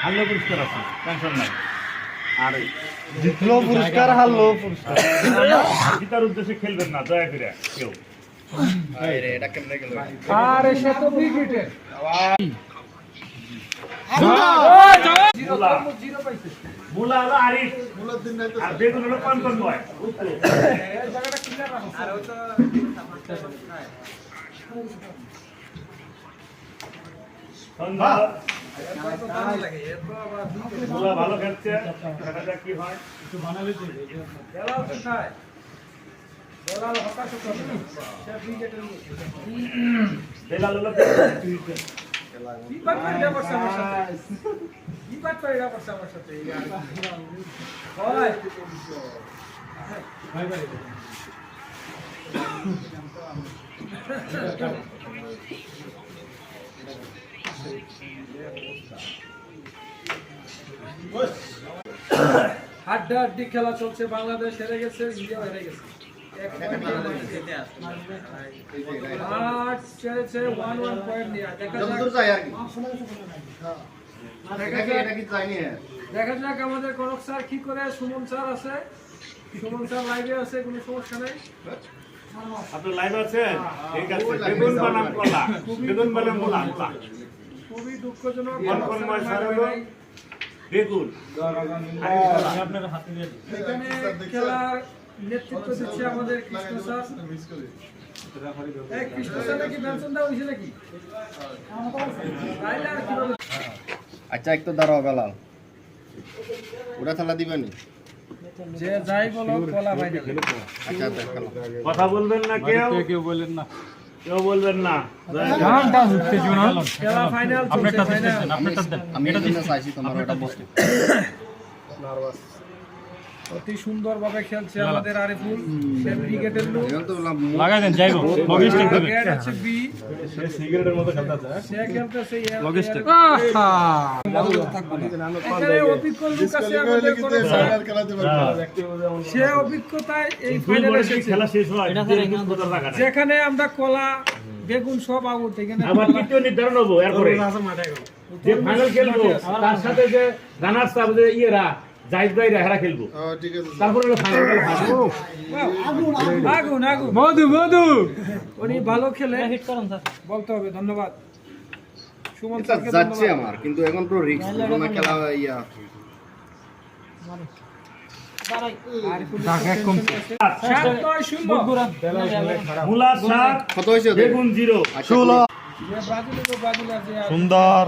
হারলেও পুরস্কার আছে, টেনশন নাই। আর জিতলো পুরস্কার, হারলো পুরস্কার। জিতার উদ্দেশ্যে খেলবেন না দয়া করে কেউ। আরে সে তো উইকেটের মুলা হলো আরিফ, আর বেগুন হলো কনকন বয়। মুলা ভালো খেলছে, দেখা যাক কি হয়। বেলাল হলো হাড্ডাহাড্ডি খেলা চলছে, বাংলাদেশ হেরে গেছে, ইন্ডিয়া হেরে গেছে। দেখা যাক আমাদের কনক স্যার কি করে। সুমন স্যার আছে, সুমন স্যার লাইভে আছে, কোনো সমস্যা নেই। আপনি লাইভ আছেন? ঠিক আছে। বেগুন বানাম কলা, বেগুন বানাম মুলা। খুবই দুঃখজনক। কনকনময় স্যার হলো বেগুন। এখানে খেলার নেতৃত্ব দিচ্ছে আমাদের কৃষ্ণ স্যার। কৃষ্ণ স্যার নাকি বেতন দেওয়া হয়েছে নাকি? তাইলে আর কিভাবে? আচ্ছা একটু দাঁড়াও বেলাল, ওটা খেলা দিবেনি? যে যাই বলো কলা ভাই দেবে। আচ্ছা দেখালো কথা বলবেন না কেউ, কেউ বলবেন না, কেউ বলবেন না। খেলা ফাইনাল চলছে, ফাইনাল। আমি এটা দিতে চাইছি তোমার ওটা বসতে। অতি সুন্দরভাবে খেলছে আমাদের আরিফুল। সে ব্রিগেডের লোক। এখন তো লাগাই দেন যাইবো লজিস্টিক দেবে ব্রিগেড আছে বি। সে সিগারেটের মতো খেলতেছে। সে খেলতেছে লজিস্টিক এখানে অভিজ্ঞ লোক আছে আমাদের কোনো সে অভিজ্ঞতায় এই ফাইনালে এসেছে। খেলা শেষ হয় যেখানে আমরা কলা বেগুন সব আউট, এখানে আবার তৃতীয় নির্ধারণ হবো। এরপরে যে ফাইনাল খেলবো তার সাথে যে রানার্স আপ যে ইয়েরা জাহিদ ভাইরা হেরা খেলবো। তারপরে হলো ফাইনাল খেলা। আগুন আগুন মধু মধু উনি ভালো খেলে বলতে হবে। ধন্যবাদ সুমন এটা স্যারকে, যাচ্ছে ধন্যবাদ। আমার, কিন্তু এখন তো রিস্ক না খেলা ইয়া। মুলা 7, কত হয়েছে বেগুন 0। ব্রাজিল সুন্দর